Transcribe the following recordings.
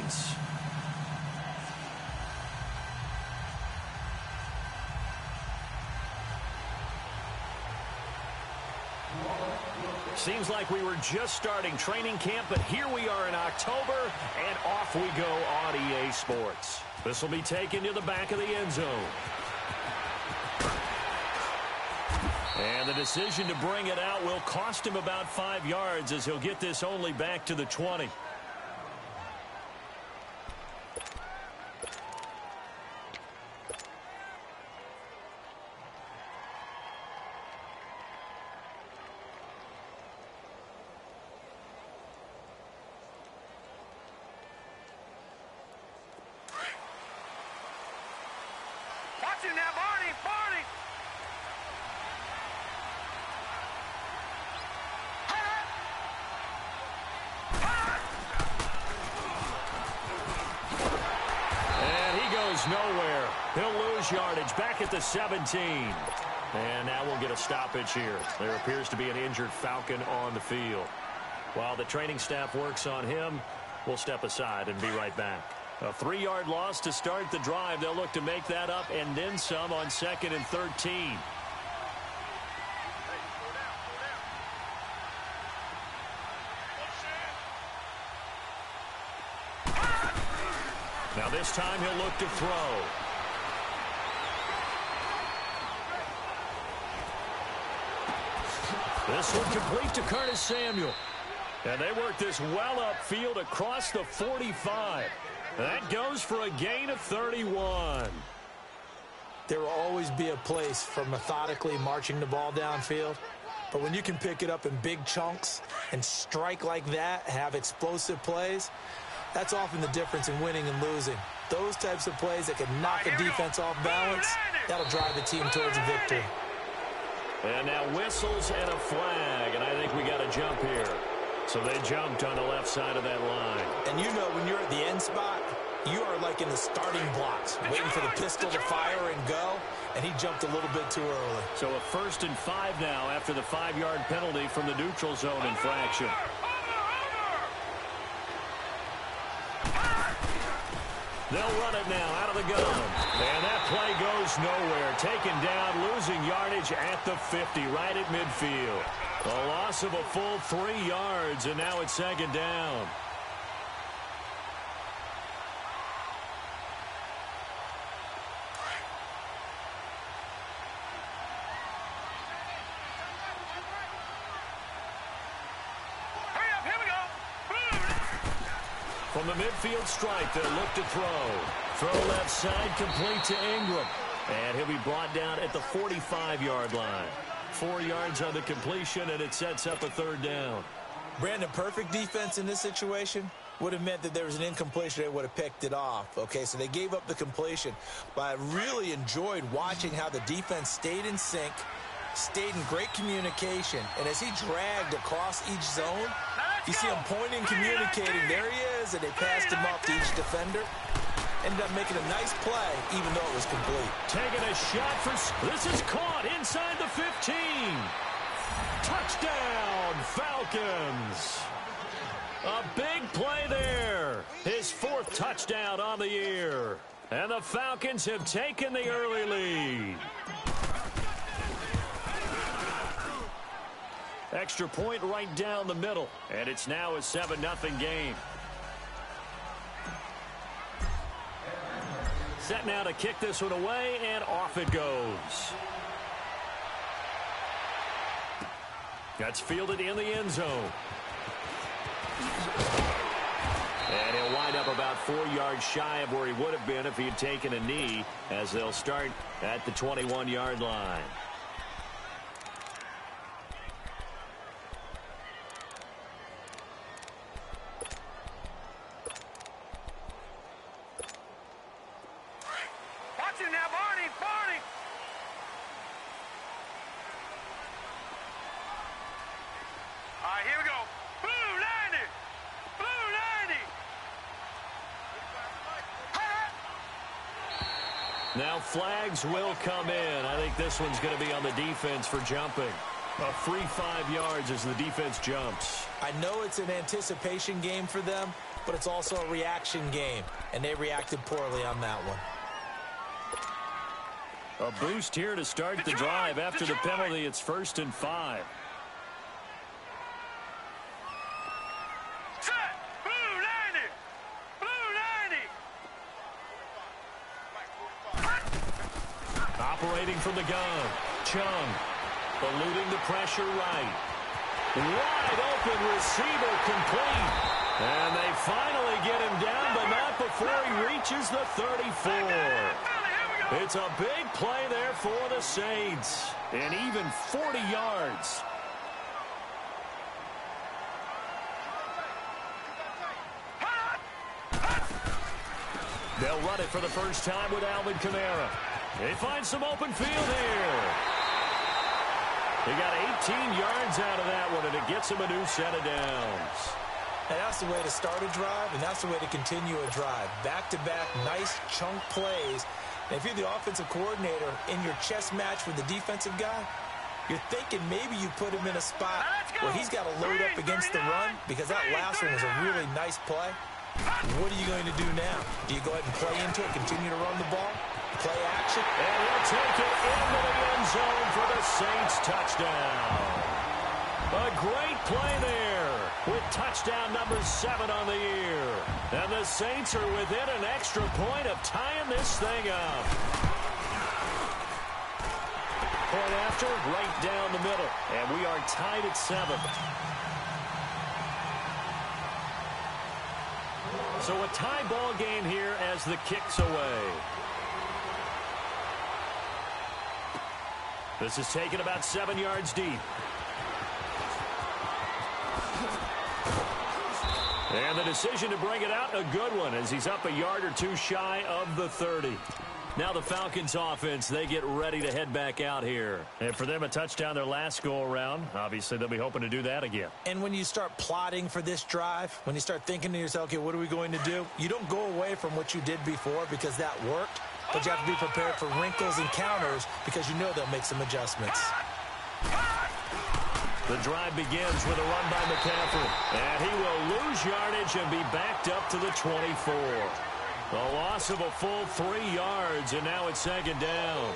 yards. Seems like we were just starting training camp, but here we are in October, and off we go on EA Sports. This will be taken to the back of the end zone. And the decision to bring it out will cost him about 5 yards as he'll get this only back to the 20. Nowhere. He'll lose yardage back at the 17. And now we'll get a stoppage here. There appears to be an injured Falcon on the field. While the training staff works on him, we'll step aside and be right back. A 3-yard loss to start the drive. They'll look to make that up and then some on 2nd and 13. Now this time he'll look to throw. This one complete to Curtis Samuel. And they work this well upfield across the 45. That goes for a gain of 31. There will always be a place for methodically marching the ball downfield. But when you can pick it up in big chunks and strike like that, have explosive plays, that's often the difference in winning and losing. Those types of plays that can knock a defense off balance, that'll drive the team towards a victory. And now whistles and a flag, and I think we got a jump here. So they jumped on the left side of that line. And you know when you're at the end spot, you are like in the starting blocks, waiting for the pistol to fire and go, and he jumped a little bit too early. So a 1st and 5 now after the 5-yard penalty from the neutral zone infraction. They'll run it now out of the gun. And that play goes nowhere. Taken down, losing yardage at the 50, right at midfield. A loss of a full 3 yards, and now it's 2nd down. From the midfield stripe, they'll look to throw. Throw left side, complete to Ingram. And he'll be brought down at the 45-yard line. 4 yards on the completion, and it sets up a 3rd down. Brandon, perfect defense in this situation would have meant that there was an incompletion. They would have picked it off. Okay, so they gave up the completion. But I really enjoyed watching how the defense stayed in sync, stayed in great communication. And as he dragged across each zone, you see him pointing, communicating. There he is, and they passed him off to each defender. Ended up making a nice play, even though it was complete. Taking a shot for... This is caught inside the 15. Touchdown, Falcons. A big play there. His 4th touchdown on the year. And the Falcons have taken the early lead. Extra point right down the middle. And it's now a 7-0 game. Set now to kick this one away, and off it goes. That's fielded in the end zone. And he'll wind up about 4 yards shy of where he would have been if he had taken a knee, as they'll start at the 21-yard line. Now flags will come in. I think this one's going to be on the defense for jumping. A free 5 yards as the defense jumps. I know it's an anticipation game for them, but it's also a reaction game, and they reacted poorly on that one. A boost here to start the drive. After the penalty, it's 1st and 5. Operating from the gun, Chung, eluding the pressure right. Wide open receiver complete. And they finally get him down, but not before he reaches the 34. It's a big play there for the Saints. And even 40 yards. They'll run it for the first time with Alvin Kamara. They find some open field here. They got 18 yards out of that one, and it gets them a new set of downs. And that's the way to start a drive, and that's the way to continue a drive. Back-to-back, nice chunk plays. And if you're the offensive coordinator in your chess match with the defensive guy, you're thinking maybe you put him in a spot where he's got to load up against the run, because that last one was a really nice play. What are you going to do now? Do you go ahead and play into it, continue to run the ball, play action? And he'll take it into the end zone for the Saints touchdown. A great play there with touchdown number 7 on the year. And the Saints are within an extra point of tying this thing up. Point after, right down the middle. And we are tied at 7. So a tie ball game here as the kick's away. This is taken about 7 yards deep. And the decision to bring it out, a good one, as he's up a yard or two shy of the 30. Now the Falcons offense, they get ready to head back out here. And for them, a touchdown their last go-around. Obviously, they'll be hoping to do that again. And when you start plotting for this drive, when you start thinking to yourself, okay, what are we going to do? You don't go away from what you did before because that worked, but you have to be prepared for wrinkles and counters because you know they'll make some adjustments. The drive begins with a run by McCaffrey. And he will lose yardage and be backed up to the 24. A loss of a full 3 yards, and now it's 2nd down.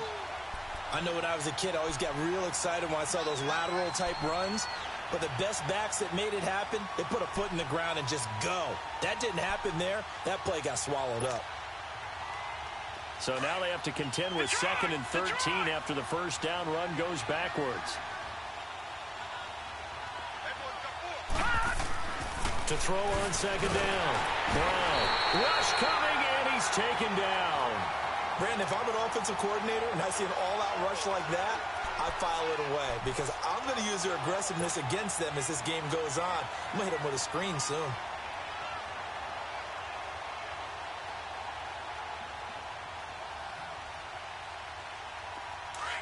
I know when I was a kid, I always got real excited when I saw those lateral-type runs. But the best backs that made it happen, they put a foot in the ground and just go. That didn't happen there. That play got swallowed up. So now they have to contend with 2nd and 13 after the first down run goes backwards. To throw on 2nd down. Brown. Rush coming, and he's taken down. Brandon, if I'm an offensive coordinator and I see an all-out rush like that, I file it away because I'm going to use their aggressiveness against them as this game goes on. I'm going to hit them with a screen soon.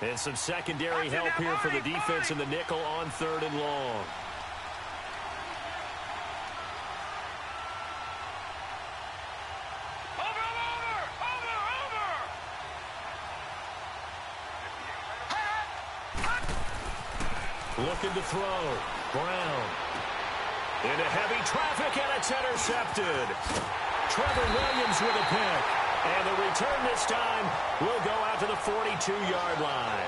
And some secondary help here for the defense in the nickel on 3rd and long. Looking to throw. Brown. Into heavy traffic, and it's intercepted. Trevor Williams with a pick. And the return this time will go out to the 42-yard line.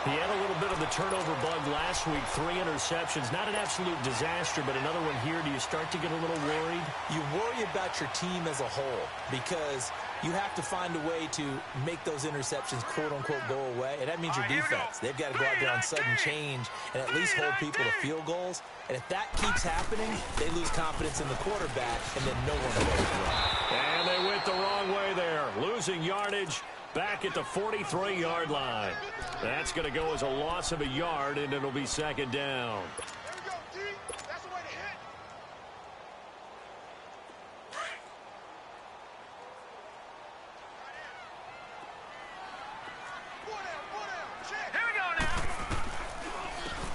He had a little bit of the turnover bug last week. 3 interceptions. Not an absolute disaster, but another one here. Do you start to get a little worried? You worry about your team as a whole because you have to find a way to make those interceptions, quote-unquote, go away. And that means your defense. They've got to go out there on sudden change and at least hold people to field goals. And if that keeps happening, they lose confidence in the quarterback, and then no one goes well. And they went the wrong way there. Losing yardage back at the 43-yard line. That's going to go as a loss of a yard, and it'll be 2nd down.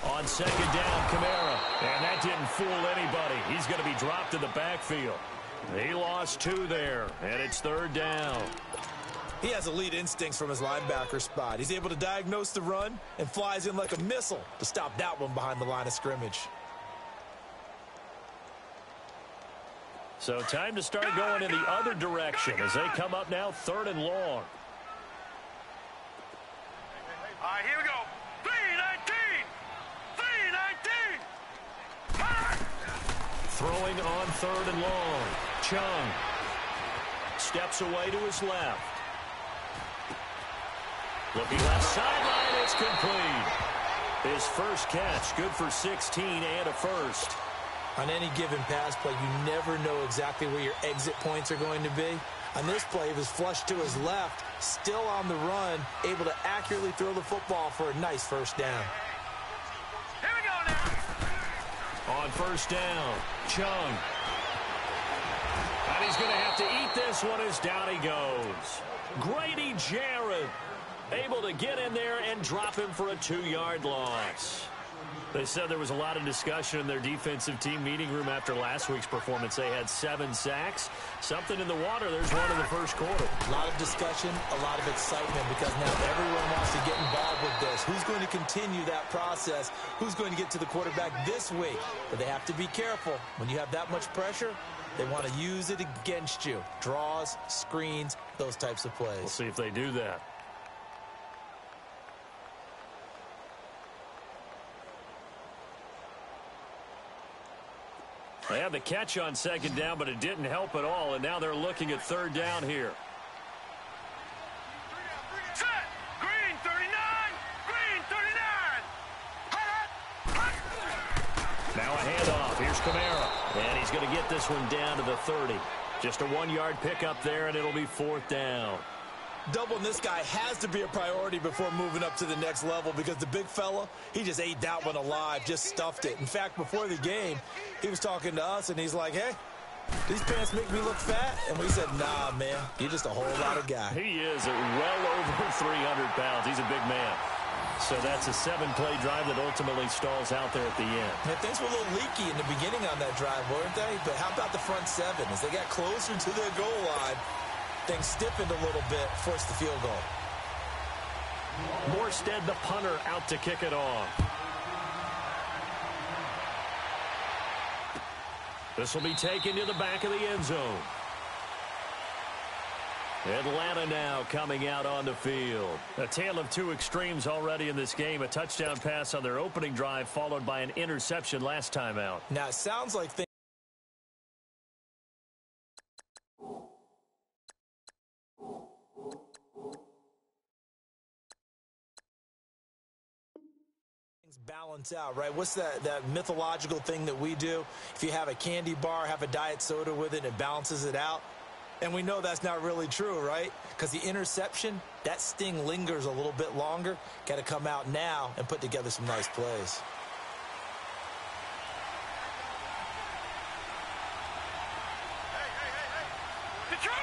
On 2nd down, Kamara. And that didn't fool anybody. He's going to be dropped in the backfield. He lost 2 there, and it's 3rd down. He has elite instincts from his linebacker spot. He's able to diagnose the run and flies in like a missile to stop that one behind the line of scrimmage. So time to start going in the other direction as they come up now 3rd and long. All right, here we go. 3-19. 3-19. Throwing on 3rd and long. Chung steps away to his left. Looking left sideline, it's complete. His first catch, good for 16 and a first. On any given pass play, you never know exactly where your exit points are going to be. On this play, he was flushed to his left, still on the run, able to accurately throw the football for a nice first down. Here we go now. On first down, Chung. And he's going to have to eat this one as down he goes. Grady Jarrett able to get in there and drop him for a 2-yard loss. They said there was a lot of discussion in their defensive team meeting room after last week's performance. They had 7 sacks. Something in the water. There's one in the first quarter. A lot of discussion, a lot of excitement because now everyone wants to get involved with this. Who's going to continue that process? Who's going to get to the quarterback this week? But they have to be careful. When you have that much pressure, they want to use it against you. Draws, screens, those types of plays. We'll see if they do that. They had the catch on 2nd down, but it didn't help at all, and now they're looking at 3rd down here. Set. Green 39. Green 39. Now a handoff. Here's Kamara, and he's going to get this one down to the 30. Just a 1-yard pickup there, and it'll be 4th down. Doubling this guy has to be a priority before moving up to the next level because the big fella, he just ate that one alive, just stuffed it. In fact, before the game, he was talking to us, and he's like, hey, these pants make me look fat. And we said, nah, man, you're just a whole lot of guy. He is well over 300 pounds. He's a big man. So that's a 7-play drive that ultimately stalls out there at the end. Man, things were a little leaky in the beginning on that drive, weren't they? But how about the front 7? As they got closer to their goal line, things stiffened a little bit, forced the field goal. Morstead, the punter, out to kick it off. This will be taken to the back of the end zone. Atlanta now coming out on the field. A tale of 2 extremes already in this game. A touchdown pass on their opening drive, followed by an interception last time out. Now, it sounds like things balance out, right? What's that mythological thing that we do? If you have a candy bar, have a diet soda with it, it balances it out. And we know that's not really true, right? Because the interception, that sting lingers a little bit longer. Got to come out now and put together some nice plays. Detroit!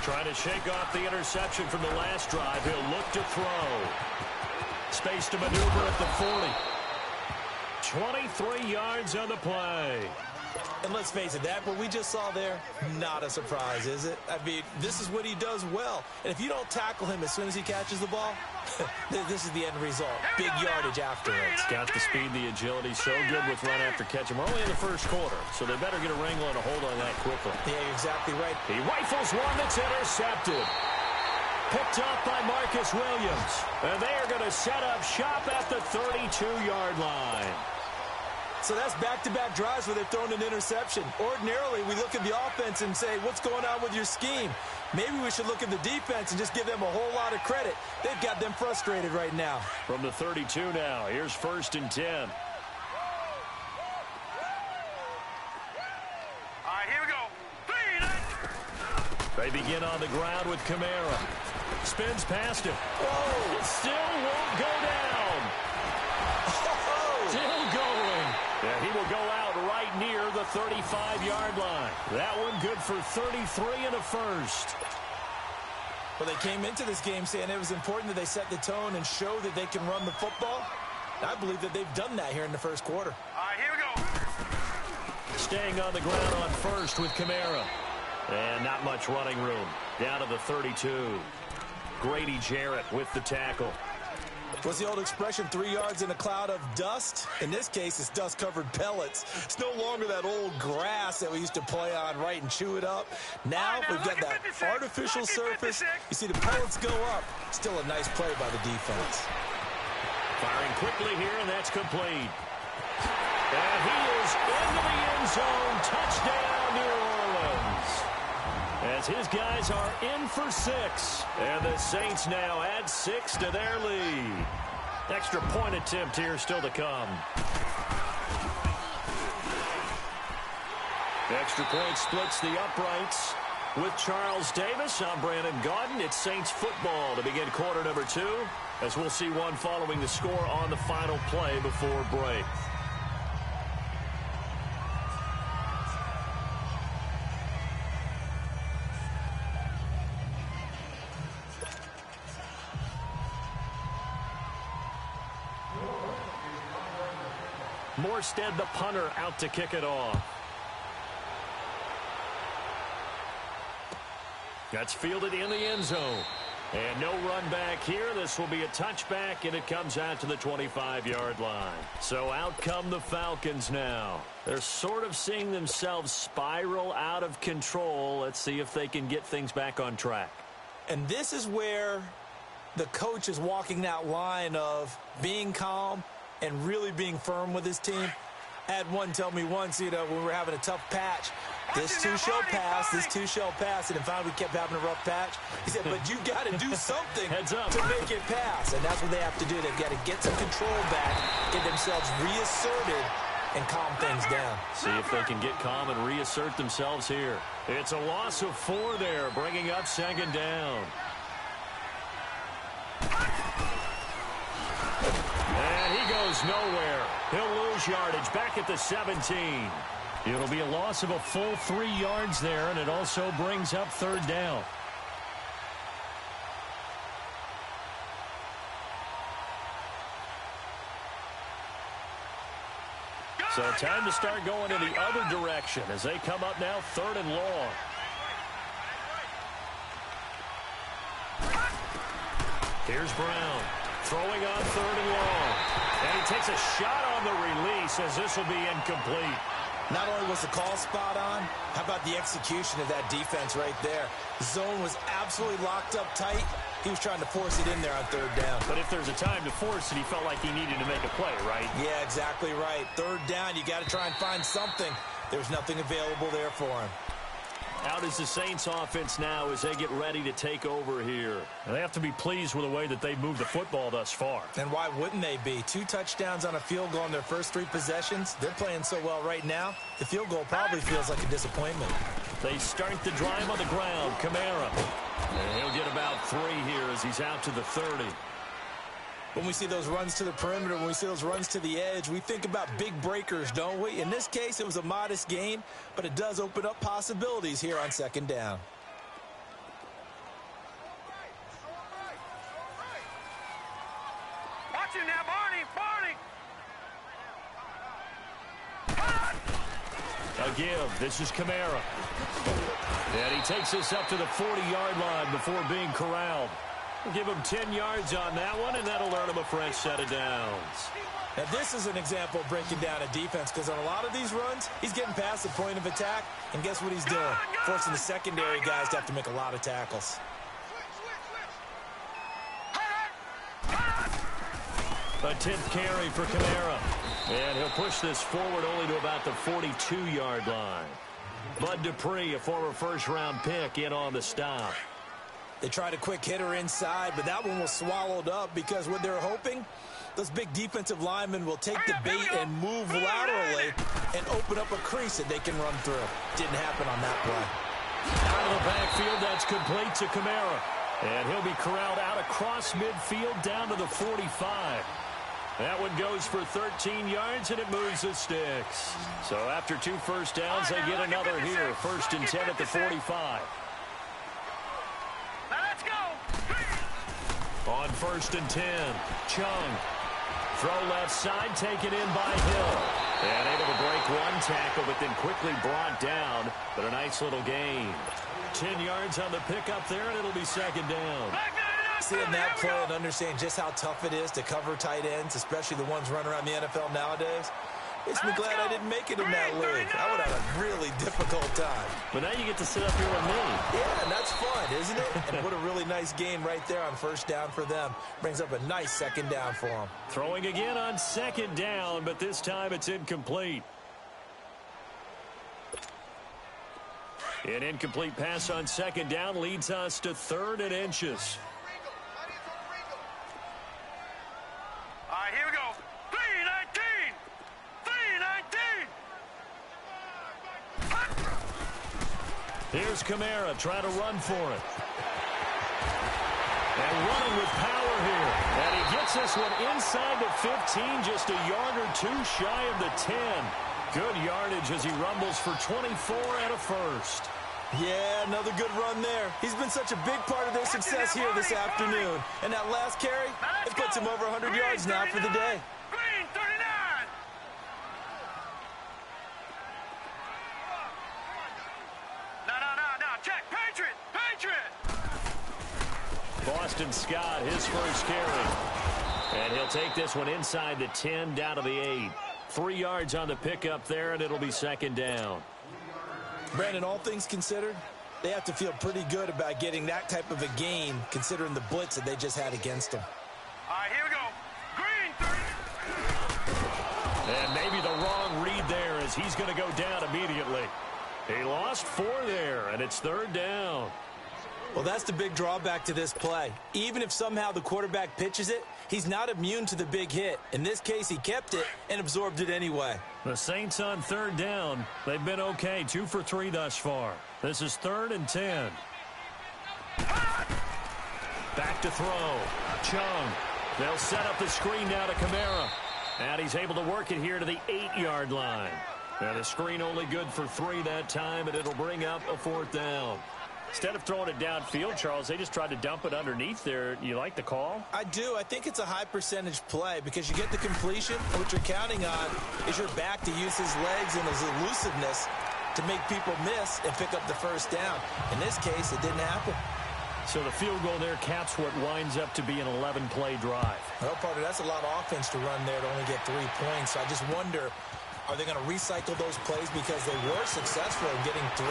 Trying to shake off the interception from the last drive. He'll look to throw. Space to maneuver at the 40. 23 yards on the play. And let's face it, that what we just saw there, not a surprise, is it? I mean, this is what he does well. And if you don't tackle him as soon as he catches the ball, this is the end result. Big yardage afterwards. Got the speed, the agility, so good with run after catch. We're only in the first quarter, so they better get a wrangle and a hold on that quickly. Yeah, you're exactly right. He rifles one that's intercepted. Picked up by Marcus Williams. And they are going to set up shop at the 32-yard line. So that's back-to-back drives where they've thrown an interception. Ordinarily, we look at the offense and say, what's going on with your scheme? Maybe we should look at the defense and just give them a whole lot of credit. They've got them frustrated right now. From the 32 now, here's 1st and 10. All right, here we go. They begin on the ground with Kamara. Spins past him. Whoa! It still won't go down. Still going. Yeah, he will go out right near the 35-yard line. That one good for 33 and a first. Well, they came into this game saying it was important that they set the tone and show that they can run the football. I believe that they've done that here in the first quarter. All right, here we go. Staying on the ground on first with Kamara. And not much running room. Down to the 32. Grady Jarrett with the tackle. What's the old expression, 3 yards in a cloud of dust? In this case, it's dust-covered pellets. It's no longer that old grass that we used to play on, right, and chew it up. Now we've got that artificial surface. You see the pellets go up. Still a nice play by the defense. Firing quickly here, and that's complete. And he is into the end zone. Touchdown, New Orleans. As his guys are in for 6. And the Saints now add 6 to their lead. Extra point attempt here still to come. Extra point splits the uprights. With Charles Davis, I'm Brandon Gaudin. It's Saints football to begin quarter number 2. As we'll see one following the score on the final play before break. Morstead, the punter, out to kick it off. That's fielded in the end zone. And no run back here. This will be a touchback, and it comes out to the 25-yard line. So out come the Falcons now. They're sort of seeing themselves spiral out of control. Let's see if they can get things back on track. And this is where the coach is walking that line of being calm and really being firm with his team. I had one tell me once, when we were having a tough patch, this too shall pass, this too shall pass, and then finally we kept having a rough patch. He said, but you got to do something Heads up. to make it pass, and that's what they have to do. They've got to get some control back, get themselves reasserted, and calm things down. See if they can get calm and reassert themselves here. It's a loss of 4 there, bringing up second down. And he goes nowhere. He'll lose yardage back at the 17. It'll be a loss of a full 3 yards there, and it also brings up third down. So time to start going in the other direction as they come up now 3rd and long. Here's Brown throwing on 3rd and long. And he takes a shot on the release as this will be incomplete. Not only was the call spot on, how about the execution of that defense right there? The zone was absolutely locked up tight. He was trying to force it in there on 3rd down. But if there's a time to force it, he felt like he needed to make a play, right? Yeah, exactly right. 3rd down, you got to try and find something. There's nothing available there for him. Out is the Saints offense now as they get ready to take over here. And they have to be pleased with the way that they've moved the football thus far. And why wouldn't they be? 2 touchdowns on a field goal in their first 3 possessions. They're playing so well right now, the field goal probably feels like a disappointment. They start the drive on the ground. Kamara. And he'll get about 3 here as he's out to the 30. When we see those runs to the perimeter, when we see those runs to the edge, we think about big breakers, don't we? In this case, it was a modest gain, but it does open up possibilities here on 2nd down. Watch him now, Barney! A give. This is Kamara. And he takes this up to the 40-yard line before being corralled. We'll give him 10 yards on that one, and that'll earn him a fresh set of downs. Now, this is an example of breaking down a defense, because on a lot of these runs, he's getting past the point of attack, and guess what he's doing? Forcing the secondary guys to have to make a lot of tackles. A 10th carry for Kamara. And he'll push this forward only to about the 42-yard line. Bud Dupree, a former first-round pick, in on the stop. They tried a quick hitter inside, but that one was swallowed up because what they're hoping, those big defensive linemen will take the bait and move laterally and open up a crease that they can run through. Didn't happen on that play. Out of the backfield, that's complete to Kamara. And he'll be corralled out across midfield down to the 45. That one goes for 13 yards, and it moves the sticks. So after 2 first downs, they get another here. 1st and 10 at the 45. On 1st and 10, Chung. Throw left side, taken in by Hill. And able to break 1 tackle, but then quickly brought down. But a nice little gain. 10 yards on the pickup there, and it'll be 2nd down. Seeing that play and understanding just how tough it is to cover tight ends, especially the ones running around the NFL nowadays, makes me glad I didn't make it in that league. I would have a really difficult time. But now you get to sit up here with me. Yeah, and that's fun, isn't it? And what a really nice game right there on first down for them. Brings up a nice second down for them. Throwing again on second down, but this time it's incomplete. An incomplete pass on second down leads us to 3rd and inches. All right, here we go. 3-19. 3-19. Here's Kamara trying to run for it. And running with power here. And he gets this one inside the 15, just a yard or two shy of the 10. Good yardage as he rumbles for 24 and a first. Yeah, another good run there. He's been such a big part of their success here this afternoon. And that last carry, it puts him over 100 yards now for the day. Green 39. No. Check. Patriot. Boston Scott, his first carry. And he'll take this one inside the 10, down to the 8. 3 yards on the pickup there, and it'll be second down. Brandon, all things considered, they have to feel pretty good about getting that type of a game, considering the blitz that they just had against them. All right, here we go. Green 30. And maybe the wrong read there as he's going to go down immediately. He lost 4 there, and it's 3rd down. Well, that's the big drawback to this play. Even if somehow the quarterback pitches it, he's not immune to the big hit. In this case, he kept it and absorbed it anyway. The Saints on 3rd down. They've been okay, 2 for 3 thus far. This is 3rd and 10. Back to throw. Chung. They'll set up the screen now to Kamara. And he's able to work it here to the 8-yard line. And the screen only good for 3 that time, and it'll bring up a 4th down. Instead of throwing it downfield, Charles, they just tried to dump it underneath there. You like the call? I do. I think it's a high percentage play because you get the completion. And what you're counting on is your back to use his legs and his elusiveness to make people miss and pick up the first down. In this case, it didn't happen. So the field goal there caps what winds up to be an 11-play drive. Well, partner, that's a lot of offense to run there to only get 3 points. So I just wonder, are they going to recycle those plays because they were successful in getting 3?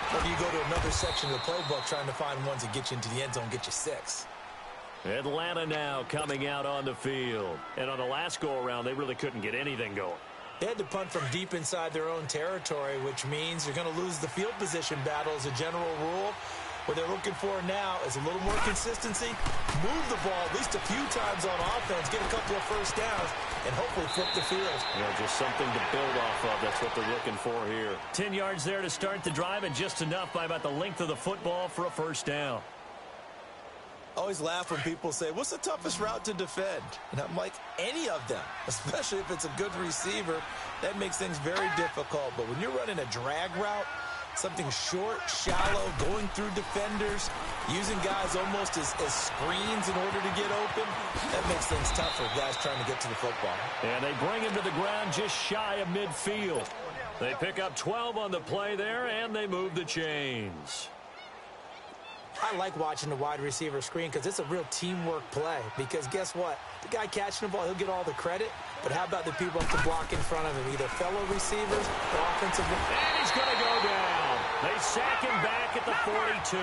Or do you go to another section of the playbook trying to find ones that get you into the end zone, get you 6? Atlanta now coming out on the field. And on the last go-around, they really couldn't get anything going. They had to punt from deep inside their own territory, which means you're going to lose the field position battle as a general rule. What they're looking for now is a little more consistency, move the ball at least a few times on offense, get a couple of first downs, and hopefully flip the field. Just something to build off of. That's what they're looking for here. 10 yards there to start the drive, and just enough by about the length of the football for a first down. I always laugh when people say, what's the toughest route to defend? And I'm like, any of them, especially if it's a good receiver. That makes things very difficult. But when you're running a drag route, something short, shallow, going through defenders, using guys almost as screens in order to get open, that makes things tough for guys trying to get to the football. And they bring him to the ground just shy of midfield. They pick up 12 on the play there, and they move the chains. I like watching the wide receiver screen because it's a real teamwork play. Because guess what? The guy catching the ball, he'll get all the credit. But how about the people up to block in front of him? Either fellow receivers or offensive. And he's going to go down. They sack him back at the 42.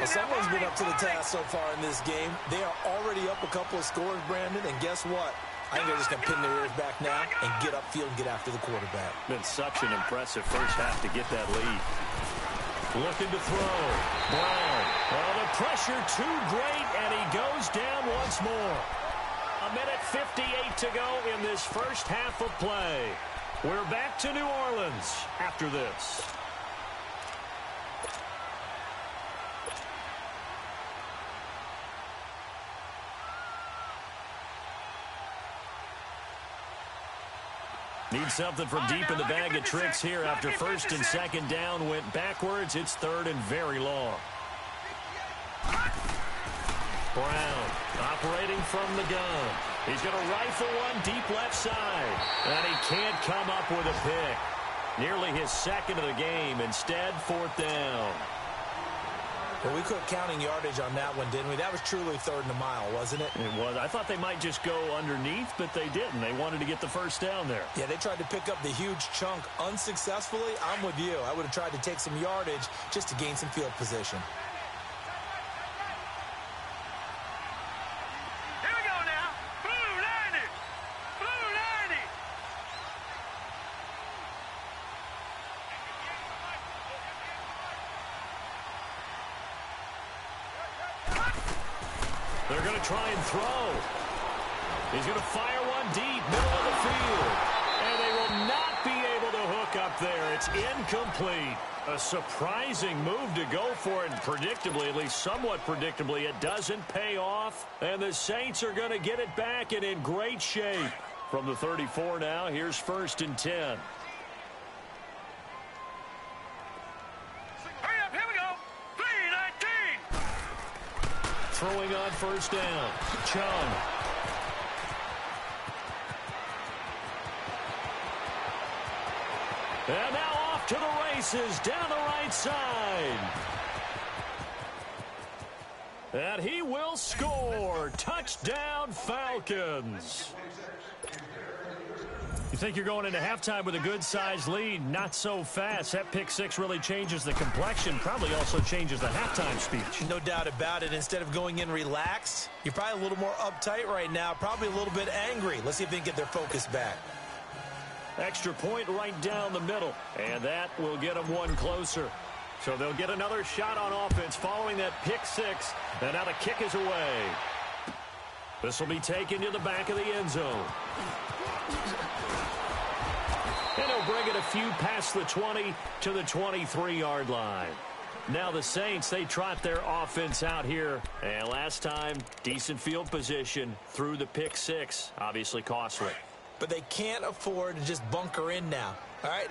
Well, someone's been up to the task so far in this game. They are already up a couple of scores, Brandon. And guess what? I think they're just going to pin their ears back now and get upfield and get after the quarterback. Been such an impressive first half to get that lead. Looking to throw. Brown. Well, the pressure too great, and he goes down once more. 1:58 to go in this first half of play. We're back to New Orleans after this. Need something from deep in the bag of tricks here after first and second down went backwards. It's 3rd and very long. Brown operating from the gun. He's going to rifle one deep left side. And he can't come up with a pick. Nearly his second of the game. Instead, 4th down. Well, we quit counting yardage on that one, didn't we? That was truly 3rd and a mile, wasn't it? It was. I thought they might just go underneath, but they didn't. They wanted to get the first down there. Yeah, they tried to pick up the huge chunk unsuccessfully. I'm with you. I would have tried to take some yardage just to gain some field position. Here we go now. Blue 90. Blue 90. They're going to try and throw. He's going to fire one deep, middle of the field. And they will not be able to hook up there. It's incomplete. A surprising move to go for it, and predictably, at least somewhat predictably, it doesn't pay off. And the Saints are going to get it back and in great shape. From the 34 now, here's 1st and 10. Hurry up, here we go. 319. Throwing on 1st down. Chung. And now off to the races down the right side. And he will score. Touchdown, Falcons. You think you're going into halftime with a good-sized lead? Not so fast. That pick six really changes the complexion, probably also changes the halftime speech. No doubt about it. Instead of going in relaxed, you're probably a little more uptight right now, probably a little bit angry. Let's see if they can get their focus back. Extra point right down the middle, and that will get them one closer. So they'll get another shot on offense following that pick six, and now the kick is away. This will be taken to the back of the end zone. And he'll bring it a few past the 20 to the 23-yard line. Now the Saints, they trot their offense out here. And last time, decent field position through the pick six. Obviously costly. But they can't afford to just bunker in now. All right,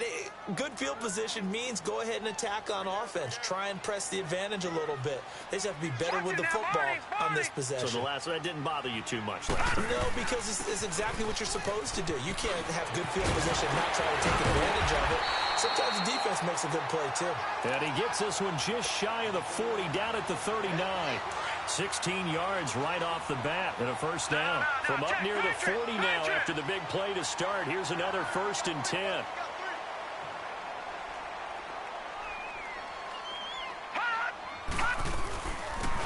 good field position means go ahead and attack on offense. Try and press the advantage a little bit. They just have to be better with the football on this possession. So the last one, that didn't bother you too much last time. No, because it's exactly what you're supposed to do. You can't have good field position and not try to take advantage of it. Sometimes the defense makes a good play, too. And he gets this one just shy of the 40, down at the 39. 16 yards right off the bat and a first down. From up near the 40 now after the big play to start. Here's another 1st and 10.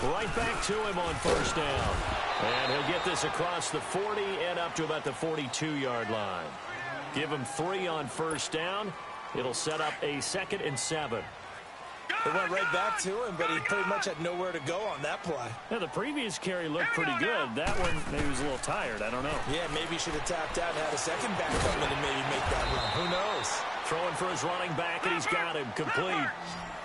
Right back to him on first down. And he'll get this across the 40 and up to about the 42-yard line. Give him 3 on first down. It'll set up a 2nd and 7. They went right back to him, but he pretty much had nowhere to go on that play. Yeah, the previous carry looked pretty good. That one, maybe he was a little tired. I don't know. Yeah, maybe he should have tapped out and had a second back come in and maybe make that run. Who knows? Throwing for his running back, and he's got him complete.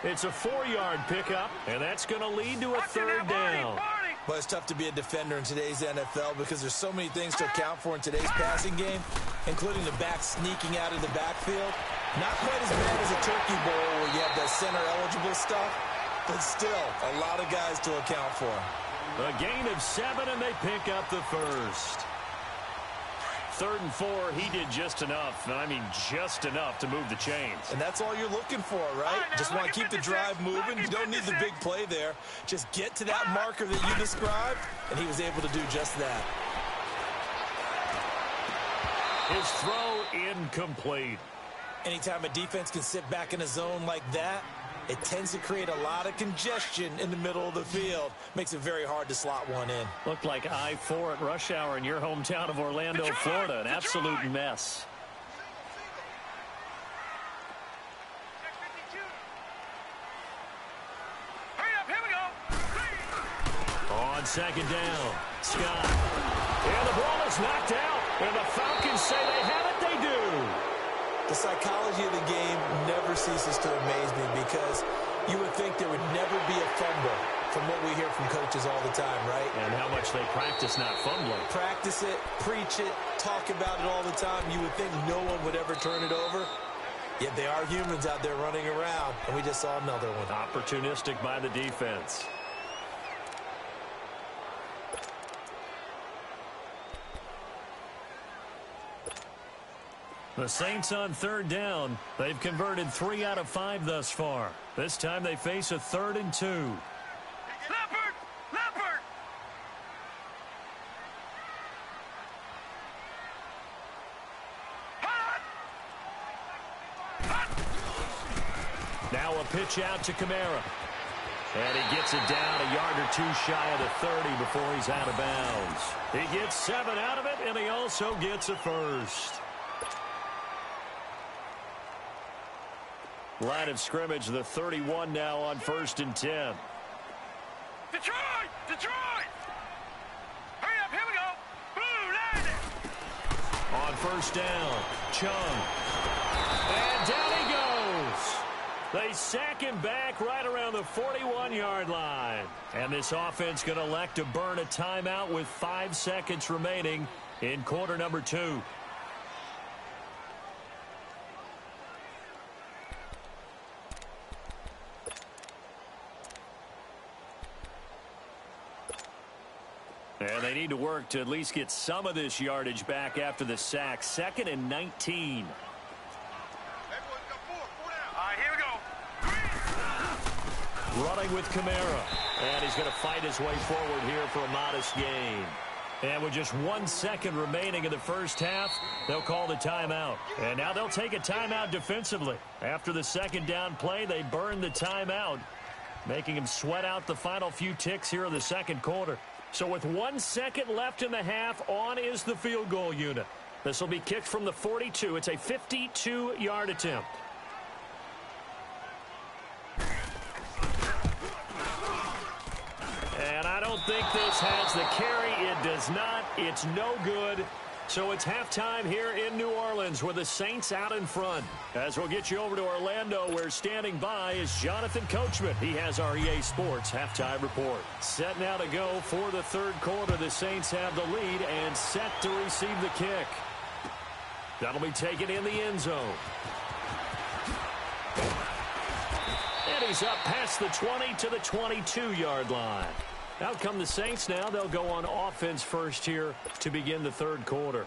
It's a 4-yard pickup, and that's going to lead to a 3rd down. Well, it's tough to be a defender in today's NFL because there's so many things to account for in today's passing game, including the back sneaking out of the backfield. Not quite as bad as a turkey bowl where you have the center-eligible stuff, but still a lot of guys to account for. A gain of 7, and they pick up the first. 3rd and 4, he did just enough, and I mean just enough to move the chains. And that's all you're looking for, right? Just want to keep the drive moving. You don't need the big play there. Just get to that marker that you described, and he was able to do just that. His throw incomplete. Anytime a defense can sit back in a zone like that, it tends to create a lot of congestion in the middle of the field. Makes it very hard to slot one in. Looked like I-4 at rush hour in your hometown of Orlando, Florida. An absolute mess. Hurry up, here we go. On 2nd down, Scott. And the ball is knocked out. And the Falcons say they have it. They do. The psychology of the game never ceases to amaze me because you would think there would never be a fumble from what we hear from coaches all the time, right? And how much they practice not fumbling. Practice it, preach it, talk about it all the time. You would think no one would ever turn it over. Yet they are humans out there running around, and we just saw another one. Opportunistic by the defense. The Saints on 3rd down. They've converted 3 out of 5 thus far. This time they face a 3rd and 2. Now a pitch out to Kamara. And he gets it down a yard or two shy of the 30 before he's out of bounds. He gets 7 out of it, and he also gets a first. Line of scrimmage, the 31 now on 1st and 10. Detroit! Detroit! Hurry up, here we go! Blue, line it! On 1st down, Chung. And down he goes. They sack him back right around the 41-yard line. And this offense going to elect to burn a timeout with 5 seconds remaining in quarter number 2. And they need to work to at least get some of this yardage back after the sack. 2nd and 19. All right, here we go. Running with Kamara. And he's going to fight his way forward here for a modest gain. And with just 1 second remaining in the first half, they'll call the timeout. And now they'll take a timeout defensively. After the 2nd down play, they burn the timeout, making him sweat out the final few ticks here in the 2nd quarter. So with 1 second left in the half, on is the field goal unit. This will be kicked from the 42. It's a 52-yard attempt. And I don't think this has the carry. It does not. It's no good. So it's halftime here in New Orleans with the Saints out in front. As we'll get you over to Orlando, where standing by is Jonathan Coachman. He has our EA Sports halftime report. Set now to go for the 3rd quarter. The Saints have the lead and set to receive the kick. That'll be taken in the end zone. And he's up past the 20 to the 22-yard line. Out come the Saints now. They'll go on offense first here to begin the 3rd quarter.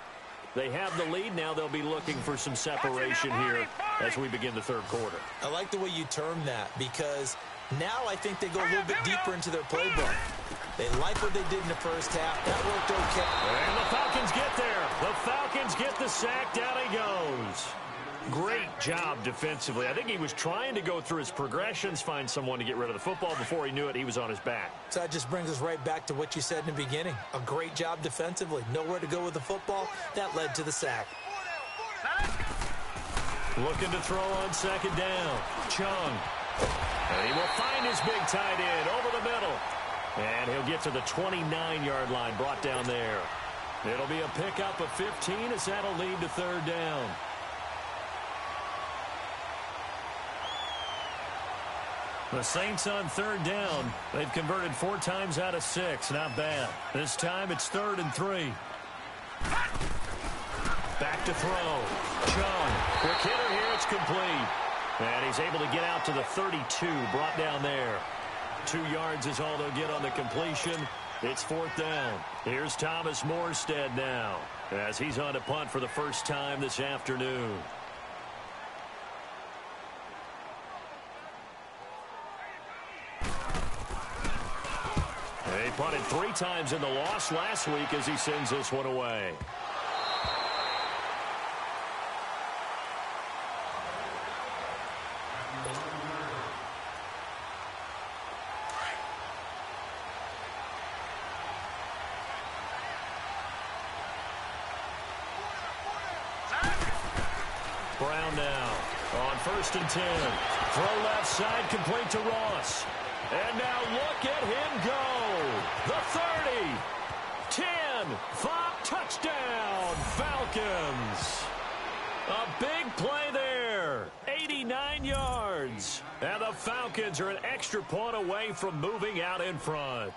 They have the lead. Now they'll be looking for some separation here as we begin the 3rd quarter. I like the way you term that, because now I think they go a little bit deeper into their playbook. They like what they did in the first half. That worked okay. And the Falcons get there. The Falcons get the sack. Down he goes. Great job defensively. I think he was trying to go through his progressions, find someone to get rid of the football. Before he knew it, he was on his back. So that just brings us right back to what you said in the beginning. A great job defensively. Nowhere to go with the football. That led to the sack. Looking to throw on 2nd down. Chung. And he will find his big tight end over the middle. And he'll get to the 29-yard line, brought down there. It'll be a pickup of 15 as that'll lead to 3rd down. The Saints on 3rd down. They've converted 4 times out of 6. Not bad. This time it's 3rd and 3. Back to throw. Chung. Quick hitter here. It's complete. And he's able to get out to the 32. Brought down there. 2 yards is all they'll get on the completion. It's 4th down. Here's Thomas Morstead now, as he's on to punt for the first time this afternoon. He punted 3 times in the loss last week as he sends this one away. Brown now on 1st and 10. Throw left side, complete to Ross. And now look at him go. The 30, 10, 5, touchdown, Falcons. A big play there, 89 yards. And the Falcons are an extra point away from moving out in front.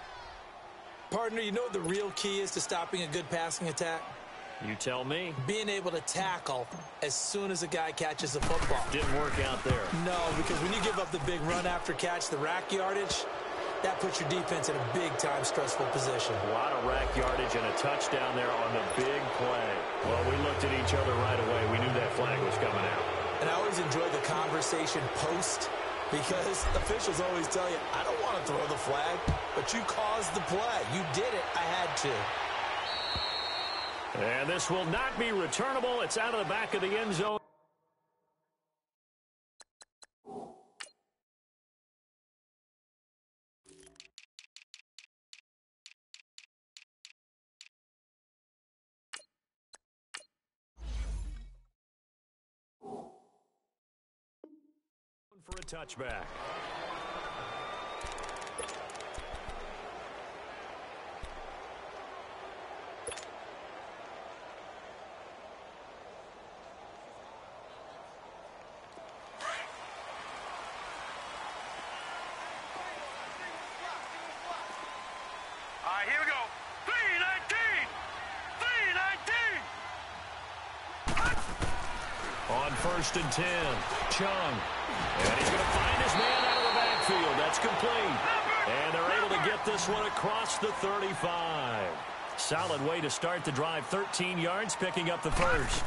Partner, you know what the real key is to stopping a good passing attack? You tell me. Being able to tackle as soon as a guy catches the football. Didn't work out there. No, because when you give up the big run after catch, the rack yardage, that puts your defense in a big-time stressful position. A lot of rack yardage and a touchdown there on the big play. Well, we looked at each other right away. We knew that flag was coming out. And I always enjoy the conversation post, because officials always tell you, I don't want to throw the flag, but you caused the play. You did it. I had to. And this will not be returnable. It's out of the back of the end zone. for a touchback. All right, here we go. 319! 319! On 1st and 10, Chung. And he's going to find his man out of the backfield. That's complete. And they're able to get this one across the 35. Solid way to start the drive. 13 yards, picking up the first.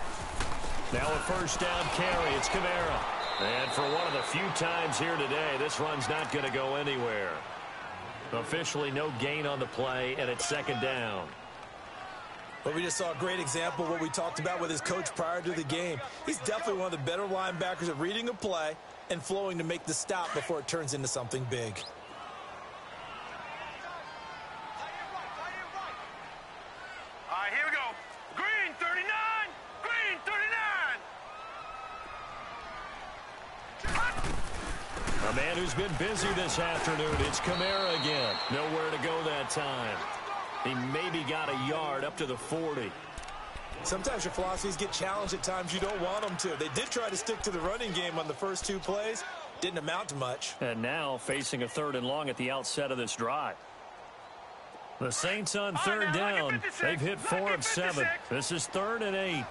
Now a first down carry. It's Kamara. And for one of the few times here today, this run's not going to go anywhere. Officially no gain on the play, and it's second down. But we just saw a great example of what we talked about with his coach prior to the game. He's definitely one of the better linebackers at reading a play and flowing to make the stop before it turns into something big. All right, here we go. Green 39! Green 39! A man who's been busy this afternoon. It's Kamara again. Nowhere to go that time. He maybe got a yard up to the 40. Sometimes your philosophies get challenged at times you don't want them to. They did try to stick to the running game on the first 2 plays. Didn't amount to much. And now facing a 3rd and long at the outset of this drive. The Saints on 3rd down. They've hit 4 of 7. This is 3rd and 8. Here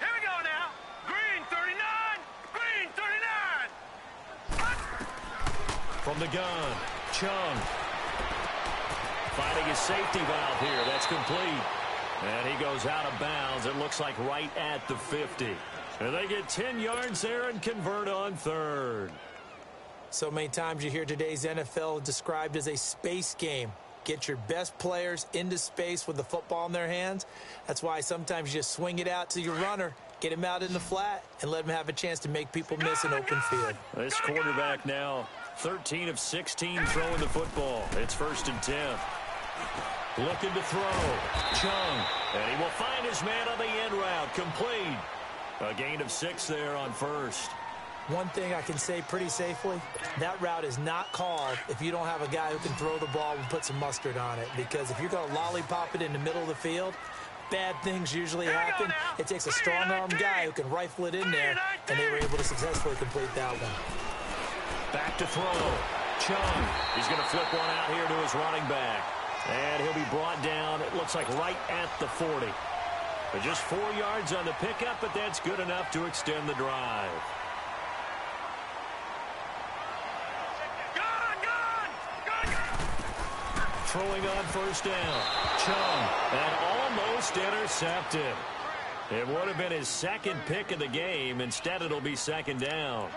we go now. Green 39! Green 39! From the gun, Chung. Finding his safety valve here. That's complete. And he goes out of bounds. It looks like right at the 50. And they get 10 yards there and convert on 3rd. So many times you hear today's NFL described as a space game. Get your best players into space with the football in their hands. That's why sometimes you just swing it out to your runner, get him out in the flat, and let him have a chance to make people miss an open field. This quarterback now 13 of 16 throwing the football. It's 1st and 10. Looking to throw. Chung. And he will find his man on the end route. Complete. A gain of 6 there on 1st. One thing I can say pretty safely, that route is not called if you don't have a guy who can throw the ball and put some mustard on it. Because if you're going to lollipop it in the middle of the field, bad things usually happen. It takes a strong-armed guy who can rifle it in there, and they were able to successfully complete that one. Back to throw. Chung. He's going to flip one out here to his running back. And he'll be brought down, it looks like right at the 40. But just 4 yards on the pickup, but that's good enough to extend the drive. Throwing on 1st down. Chung. And almost intercepted. It would have been his 2nd pick of the game. Instead, it'll be 2nd down.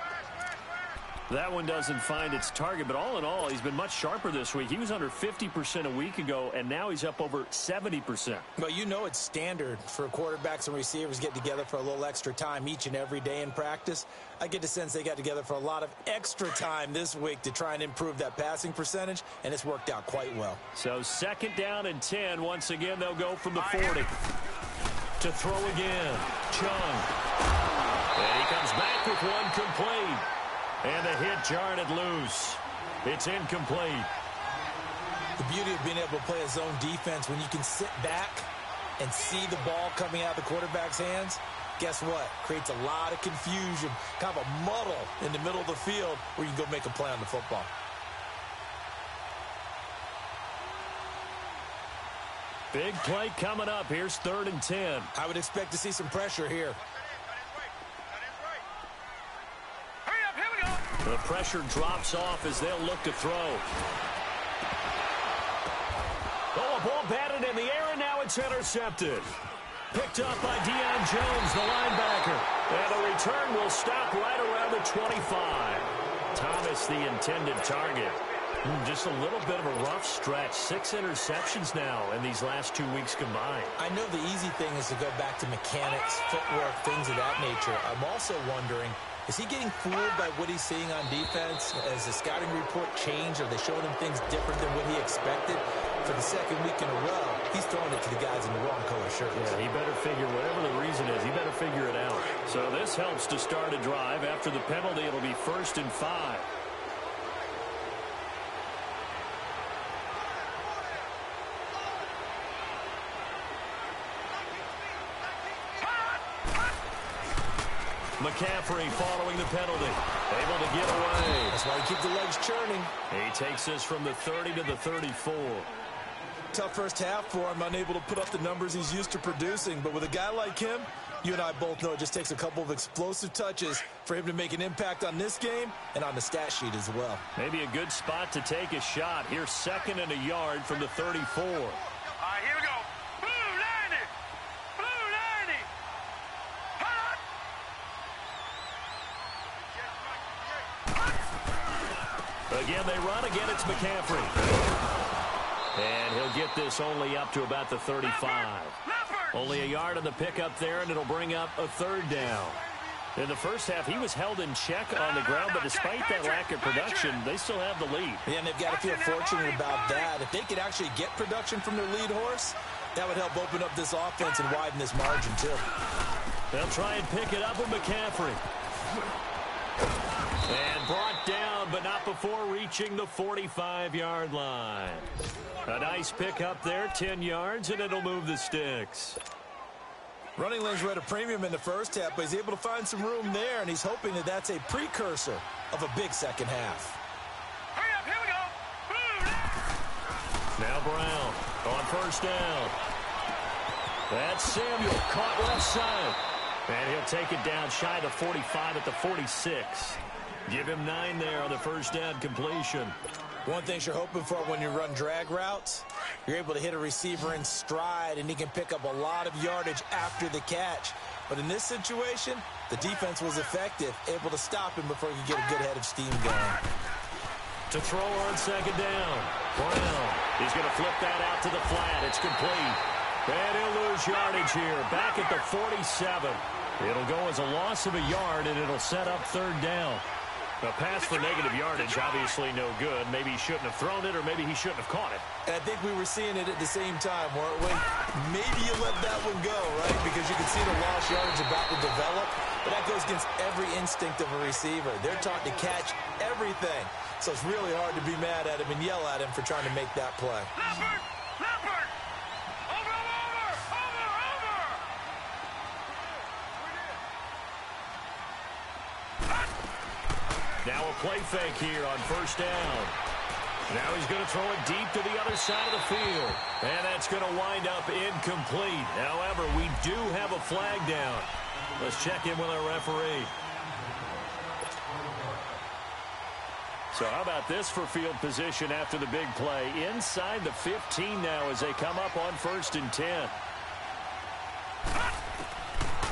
That one doesn't find its target, but all in all, he's been much sharper this week. He was under 50% a week ago, and now he's up over 70%. Well, you know it's standard for quarterbacks and receivers get together for a little extra time each and every day in practice. I get the sense they got together for a lot of extra time this week to try and improve that passing percentage, and it's worked out quite well. So 2nd down and 10. Once again, they'll go from the 40. To throw again. Chung. And he comes back with one complete. And the hit jarred it loose. It's incomplete. The beauty of being able to play a zone defense when you can sit back and see the ball coming out of the quarterback's hands, guess what? Creates a lot of confusion, kind of a muddle in the middle of the field where you can go make a play on the football. Big play coming up. Here's 3rd and 10. I would expect to see some pressure here. The pressure drops off as they'll look to throw. Oh, a ball batted in the air, and now it's intercepted. Picked up by Deion Jones, the linebacker. And the return will stop right around the 25. Thomas, the intended target. Just a little bit of a rough stretch. 6 interceptions now in these last 2 weeks combined. I know the easy thing is to go back to mechanics, footwork, things of that nature. I'm also wondering, Is he getting fooled by what he's seeing on defense? Has the scouting report changed? Are they showing him things different than what he expected? For the second week in a row, he's throwing it to the guys in the wrong color shirts. Yeah, he better figure, whatever the reason is, he better figure it out. So this helps to start a drive. After the penalty, it'll be 1st and 5. McCaffrey following the penalty. Able to get away. That's why you keep the legs churning. He takes this from the 30 to the 34. Tough first half for him, unable to put up the numbers he's used to producing. But with a guy like him, you and I both know it just takes a couple of explosive touches for him to make an impact on this game and on the stat sheet as well. Maybe a good spot to take a shot. Here's 2nd and a yard from the 34. All right, here we go. Blue 90. Blue 90. Hot. Again, they run. Again, it's McCaffrey. And he'll get this only up to about the 35. Only a yard on the pickup there, and it'll bring up a 3rd down. In the first half, he was held in check on the ground, but despite that lack of production, they still have the lead. Yeah, and they've got to feel fortunate about that. If they could actually get production from their lead horse, that would help open up this offense and widen this margin, too. They'll try and pick it up with McCaffrey. And brought down, but not before reaching the 45-yard line. A nice pick up there, 10 yards, and it'll move the sticks. Running lanes were at a premium in the first half, but he's able to find some room there, and he's hoping that that's a precursor of a big second half. Hurry up, here we go. Now Brown on 1st down. That's Samuel, caught left side. And he'll take it down shy of the 45 at the 46. Give him 9 there on the 1st down completion. One thing you're hoping for when you run drag routes, you're able to hit a receiver in stride, and he can pick up a lot of yardage after the catch. But in this situation, the defense was effective, able to stop him before he could get a good head of steam going. To throw on 2nd down. Brown. He's going to flip that out to the flat. It's complete. And he'll lose yardage here. Back at the 47. It'll go as a loss of a yard, and it'll set up 3rd down. A pass for negative yardage, obviously no good. Maybe he shouldn't have thrown it, or maybe he shouldn't have caught it. And I think we were seeing it at the same time, weren't we? Maybe you let that one go, right? Because you can see the lost yardage about to develop. But that goes against every instinct of a receiver. They're taught to catch everything. So it's really hard to be mad at him and yell at him for trying to make that play. Leopard! Leopard! Over! Now a play fake here on 1st down. Now he's going to throw it deep to the other side of the field. And that's going to wind up incomplete. However, we do have a flag down. Let's check in with our referee. So how about this for field position after the big play? Inside the 15 now as they come up on 1st and 10.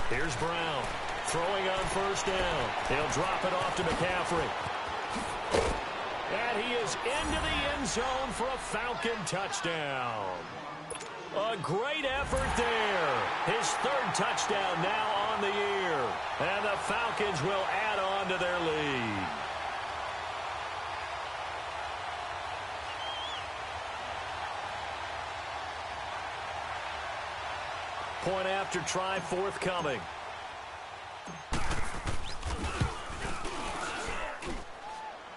Here's Brown. Throwing on 1st down. He'll drop it off to McCaffrey. And he is into the end zone for a Falcon touchdown. A great effort there. His 3rd touchdown now on the year. And the Falcons will add on to their lead. Point after try forthcoming.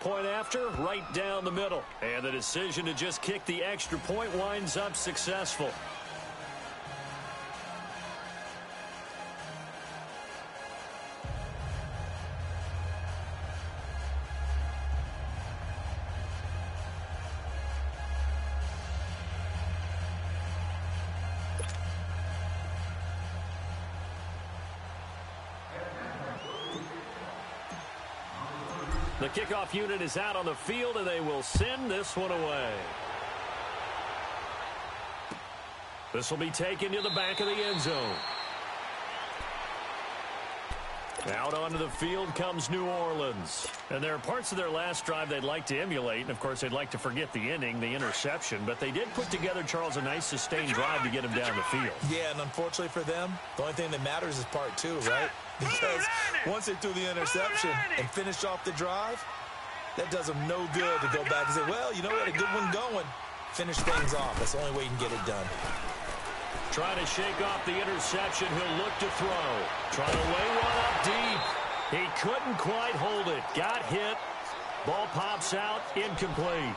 Point after, right down the middle. And the decision to just kick the extra point winds up successful. The kickoff unit is out on the field, and they will send this one away. This will be taken to the back of the end zone. Out onto the field comes New Orleans. And there are parts of their last drive they'd like to emulate. And, of course, they'd like to forget the inning, the interception. But they did put together, Charles, a nice sustained drive to get him down the field. Yeah, and unfortunately for them, the only thing that matters is part two, right? Because once they threw the interception and finished off the drive, that does them no good to go back and say, well, you know what, a good one going. Finish things off. That's the only way you can get it done. Trying to shake off the interception. He'll look to throw. Trying to lay one up deep. He couldn't quite hold it. Got hit. Ball pops out. Incomplete.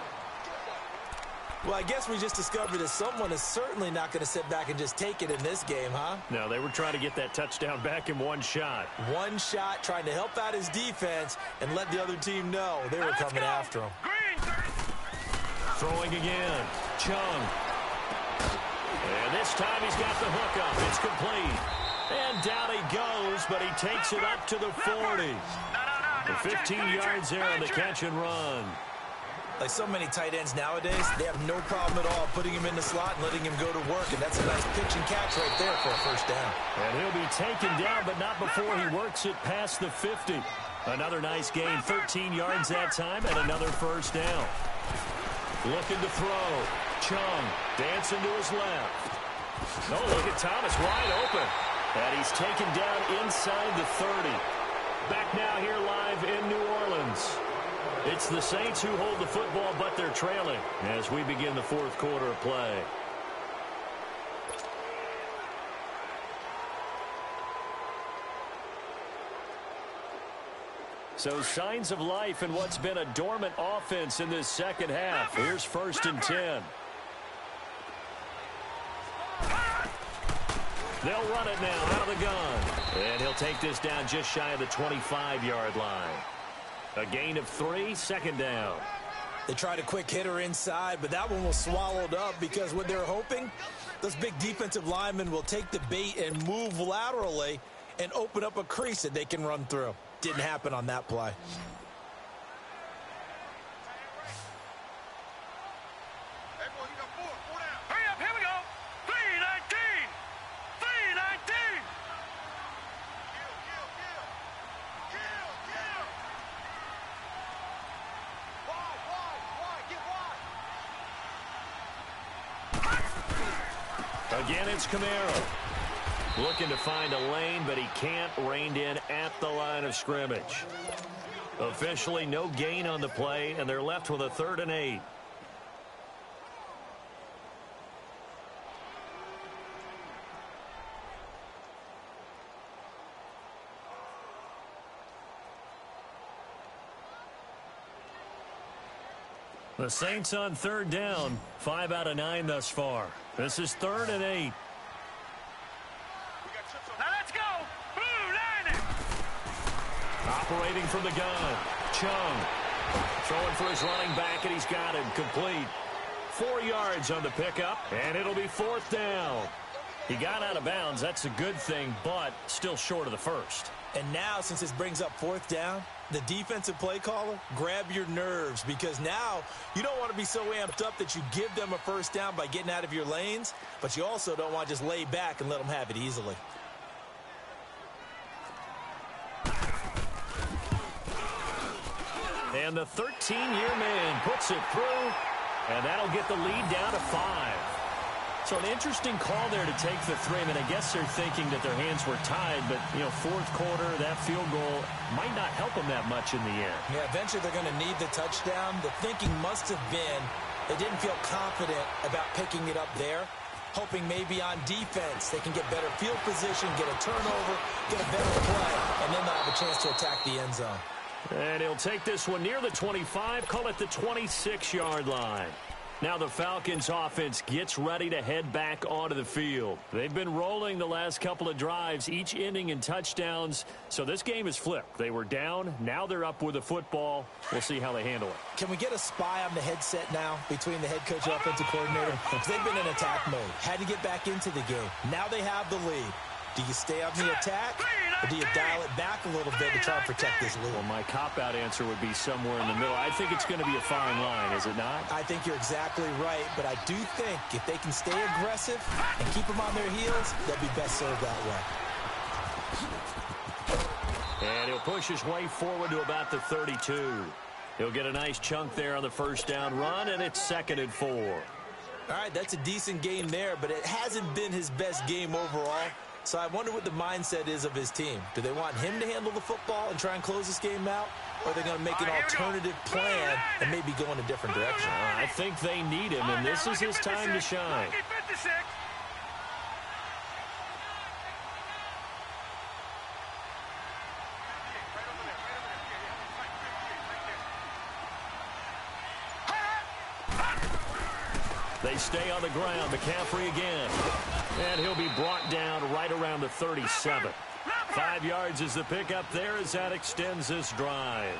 Well, I guess we just discovered that someone is certainly not going to sit back and just take it in this game, huh? No, they were trying to get that touchdown back in one shot. One shot, trying to help out his defense and let the other team know they were coming after him. Throwing again. Chung. And this time he's got the hook up. It's complete. And down he goes, but he takes it up to the 40. The 15 yards there on the catch and run. Like so many tight ends nowadays, they have no problem at all putting him in the slot and letting him go to work. And that's a nice pitch and catch right there for a first down. And he'll be taken down, but not before he works it past the 50. Another nice gain, 13 yards that time, and another first down. Looking to throw. Chung dancing to his left. Oh, look at Thomas wide open. And he's taken down inside the 30. Back now here live in New Orleans. It's the Saints who hold the football, but they're trailing as we begin the fourth quarter of play. So signs of life in what's been a dormant offense in this second half. Here's 1st and 10. They'll run it now out of the gun. And he'll take this down just shy of the 25-yard line. A gain of 3, second down. They tried a quick hitter inside, but that one was swallowed up because what they're hoping, those big defensive linemen will take the bait and move laterally and open up a crease that they can run through. Didn't happen on that play. Hurry up, here we go. 319. 319. Again, it's Camaro. Looking to find a lane, but he can't. Reined in at the line of scrimmage. Officially no gain on the play, and they're left with a 3rd and 8. The Saints on 3rd down. 5 out of 9 thus far. This is 3rd and 8. Now let's go. Blue 90. Operating from the gun. Chung. Throwing for his running back, and he's got him complete. 4 yards on the pickup, and it'll be 4th down. He got out of bounds. That's a good thing, but still short of the first. And now, since this brings up 4th down, the defensive play caller, grab your nerves, because now you don't want to be so amped up that you give them a first down by getting out of your lanes, but you also don't want to just lay back and let them have it easily. And the 13-year man puts it through, and that'll get the lead down to 5. So an interesting call there to take the 3. I mean, I guess they're thinking that their hands were tied, but, you know, 4th quarter, that field goal might not help them that much in the end. Yeah, eventually they're going to need the touchdown. The thinking must have been they didn't feel confident about picking it up there, hoping maybe on defense they can get better field position, get a turnover, get a better play, and then they'll have a chance to attack the end zone. And he'll take this one near the 25, call it the 26-yard line. Now the Falcons offense gets ready to head back onto the field. They've been rolling the last couple of drives, each ending in touchdowns. So this game is flipped. They were down. Now they're up with the football. We'll see how they handle it. Can we get a spy on the headset now between the head coach and offensive coordinator? Because they've been in attack mode. Had to get back into the game. Now they have the lead. Do you stay on the attack, or do you dial it back a little bit to try and protect this lead? Well, my cop-out answer would be somewhere in the middle. I think it's going to be a fine line, is it not? I think you're exactly right, but I do think if they can stay aggressive and keep them on their heels, they'll be best served that way. And he'll push his way forward to about the 32. He'll get a nice chunk there on the first down run, and it's 2nd and 4. All right, that's a decent game there, but it hasn't been his best game overall. So I wonder what the mindset is of his team. Do they want him to handle the football and try and close this game out? Or are they going to make an alternative plan and maybe go in a different direction? I think they need him, and this is his time to shine. They stay on the ground. McCaffrey again. And he'll be brought down right around the 37. 5 yards is the pickup there as that extends this drive.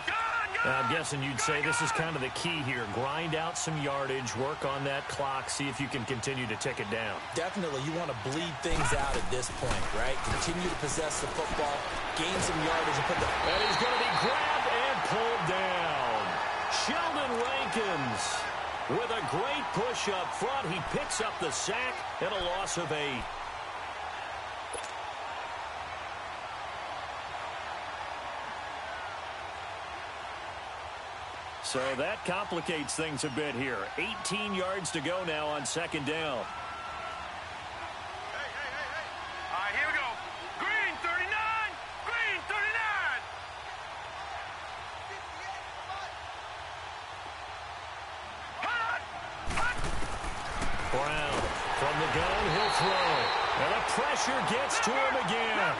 Now, I'm guessing you'd say this is kind of the key here. Grind out some yardage, work on that clock, see if you can continue to tick it down. Definitely. You want to bleed things out at this point, right? Continue to possess the football, gain some yardage, and put the... And he's going to be grabbed and pulled down. Sheldon Rankins with a great push up front. He picks up the sack and a loss of 8. So that complicates things a bit here. 18 yards to go now on 2nd down. Hey. All right, here we go. Green 39. Green 39. Brown from the gun, he'll throw. And the pressure gets to him again.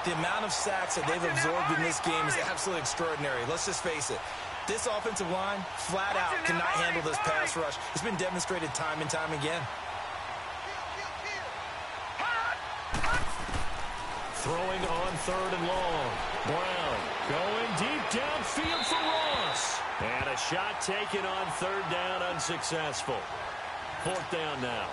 The amount of sacks that they've absorbed in this game is absolutely extraordinary. Let's just face it. This offensive line, flat out, cannot handle this pass rush. It's been demonstrated time and time again. Throwing on 3rd and long. Brown going deep downfield for Ross. And a shot taken on 3rd down, unsuccessful. 4th down now.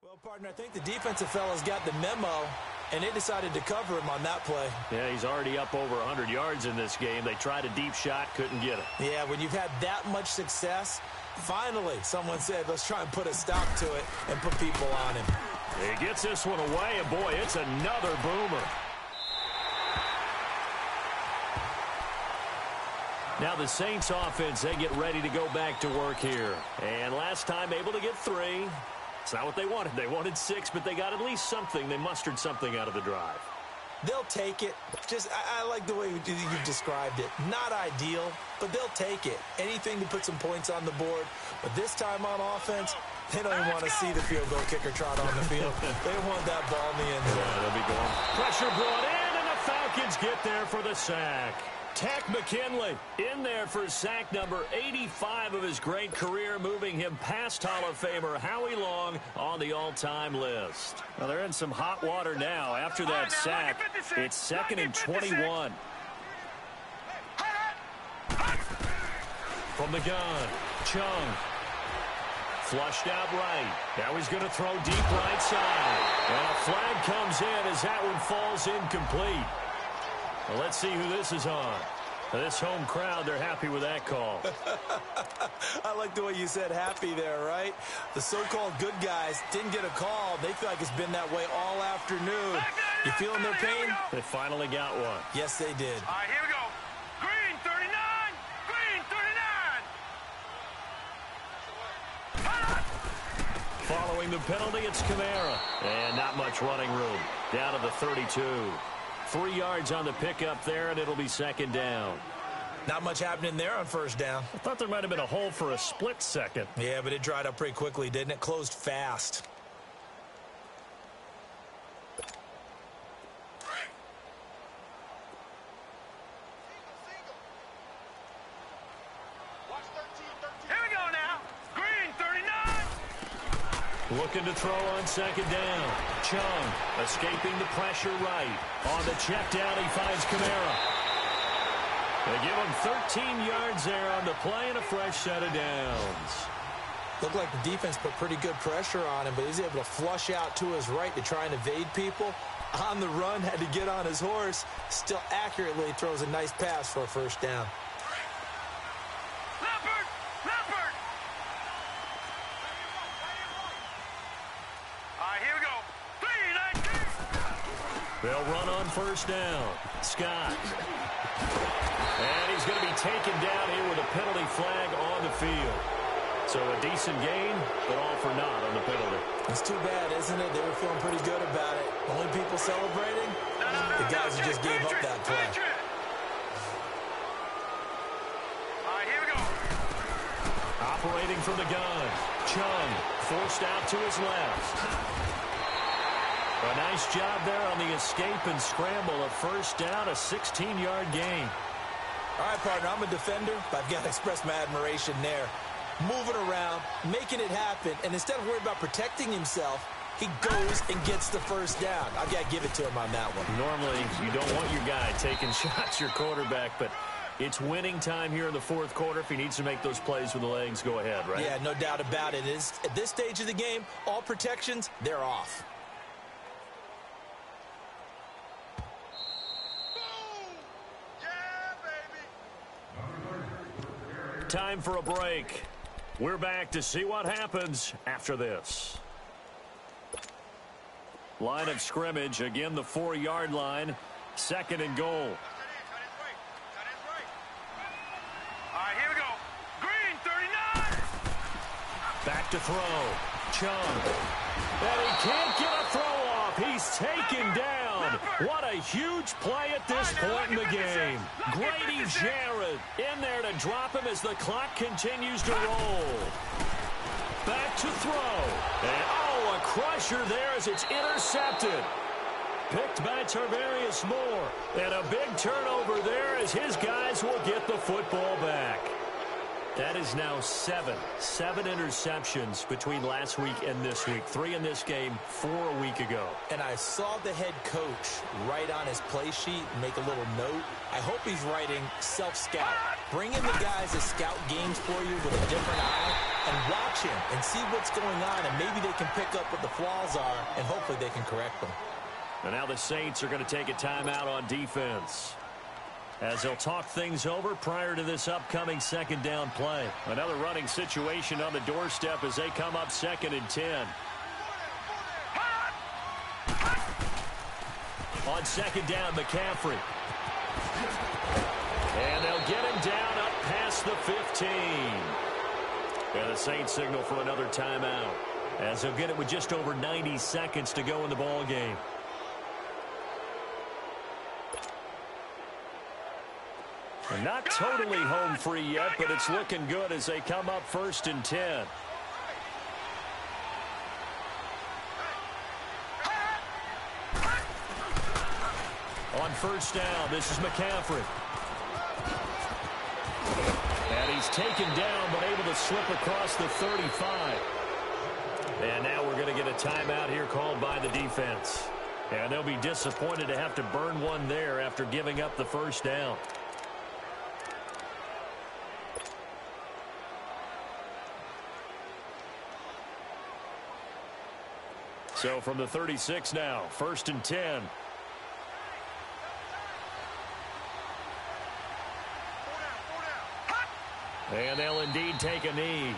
Well, partner, I think the defensive fellas got the memo, and they decided to cover him on that play. Yeah, he's already up over 100 yards in this game. They tried a deep shot, couldn't get it. Yeah, when you've had that much success, finally someone said, let's try and put a stop to it and put people on him. He gets this one away, and boy, it's another boomer. Now the Saints offense, they get ready to go back to work here. And last time able to get 3. It's not what they wanted. They wanted 6, but they got at least something. They mustered something out of the drive. They'll take it. I like the way you've described it. Not ideal, but they'll take it. Anything to put some points on the board. But this time on offense, they don't even want to see the field goal kicker trot on the field. They want that ball in the end zone. Yeah, they'll be going. Pressure brought in, and the Falcons get there for the sack. Tack McKinley in there for sack number 85 of his great career, moving him past Hall of Famer Howie Long on the all-time list. Now they're in some hot water now. After that sack, it's 2nd and 21. From the gun, Chung. Flushed out right. Now he's going to throw deep right side. And a flag comes in as that one falls incomplete. Well, let's see who this is on. This home crowd, they're happy with that call. I like the way you said happy there, right? The so-called good guys didn't get a call. They feel like it's been that way all afternoon. You feeling their pain? They finally got one. Yes, they did. All right, here we go. Green 39. Green 39. Following the penalty, it's Kamara. And not much running room. Down to the 32. 3 yards on the pickup there, and it'll be 2nd down. Not much happening there on 1st down. I thought there might have been a hole for a split second. Yeah, but it dried up pretty quickly, didn't it? Closed fast. Here we go now. Green 39. Looking to throw on 2nd down. Chung escaping the pressure right. On the check down, he finds Kamara. They give him 13 yards there on the play and a fresh set of downs. Looked like the defense put pretty good pressure on him, but he's able to flush out to his right to try and evade people. On the run, had to get on his horse. Still accurately throws a nice pass for a first down. Leopard! Leopard! All right, here we go. 3-19. They'll run on first down. Scott. And he's going to be taken down here with a penalty flag on the field. So a decent gain, but all for naught on the penalty. It's too bad, isn't it? They were feeling pretty good about it. Only people celebrating, the guys who just gave up that play. All right, here we go. Operating from the gun. Chung forced out to his left. A nice job there on the escape and scramble. A first down, a 16-yard gain. All right, partner, I'm a defender, but I've got to express my admiration there. Moving around, making it happen, and instead of worrying about protecting himself, he goes and gets the first down. I've got to give it to him on that one. Normally, you don't want your guy taking shots, your quarterback, but it's winning time here in the fourth quarter. If he needs to make those plays with the legs, go ahead, right? Yeah, no doubt about it. At this stage of the game, all protections, they're off. Time for a break. We're back to see what happens after this. Line of scrimmage, again the 4-yard line. Second and goal. All right, here we go. Green, 39. Back to throw. Chung. And he can't get a throw off. He's taken down. What a huge play at this point in the game. Grady Jarrett in there to drop him as the clock continues to roll. Back to throw. And a crusher there as it's intercepted. Picked by Tarvarius Moore. And a big turnover there as his guys will get the football back. That is now seven interceptions between last week and this week. 3 in this game, 4 a week ago. And I saw the head coach write on his play sheet and make a little note. I hope he's writing self-scout. Bring in the guys that scout games for you with a different eye and watch him and see what's going on, and maybe they can pick up what the flaws are, and hopefully they can correct them. And now the Saints are going to take a timeout on defense, as they'll talk things over prior to this upcoming second down play. Another running situation on the doorstep as they come up 2nd and 10. On 2nd down, McCaffrey. And they'll get him down up past the 15. And the Saints signal for another timeout, as they'll get it with just over 90 seconds to go in the ball game. Not totally home free yet, but it's looking good as they come up 1st and 10. On 1st down, this is McCaffrey. And he's taken down, but able to slip across the 35. And now we're going to get a timeout here called by the defense. And they'll be disappointed to have to burn one there after giving up the first down. So from the 36 now, 1st and 10. And they'll indeed take a knee.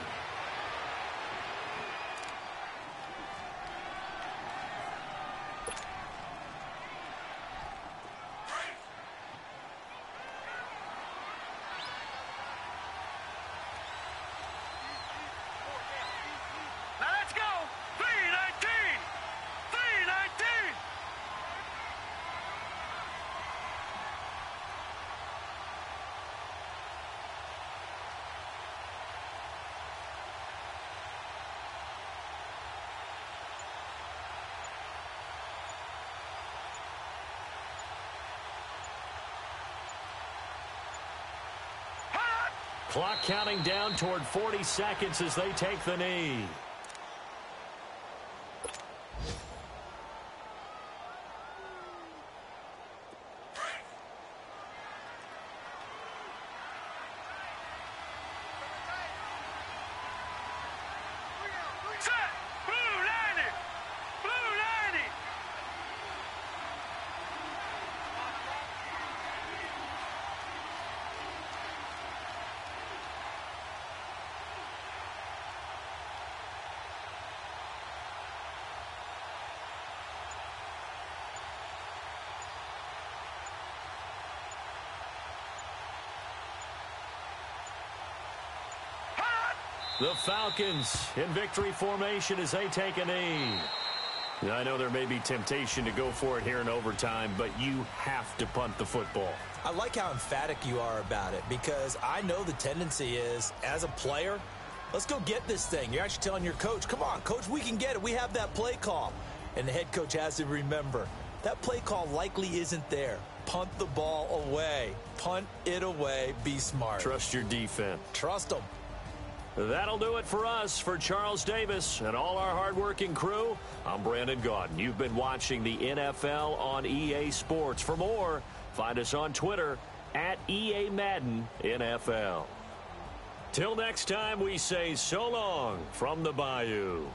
Now let's go. 3-19. 3-19. Clock counting down toward 40 seconds as they take the knee. The Falcons in victory formation as they take a knee. I know there may be temptation to go for it here in overtime, but you have to punt the football. I like how emphatic you are about it because I know the tendency is, as a player, let's go get this thing. You're actually telling your coach, come on, coach, we can get it. We have that play call. And the head coach has to remember, that play call likely isn't there. Punt the ball away. Punt it away. Be smart. Trust your defense. Trust them. That'll do it for us. For Charles Davis and all our hardworking crew, I'm Brandon Gaudin. You've been watching the NFL on EA Sports. For more, find us on Twitter at EA Madden NFL. Till next time, we say so long from the Bayou.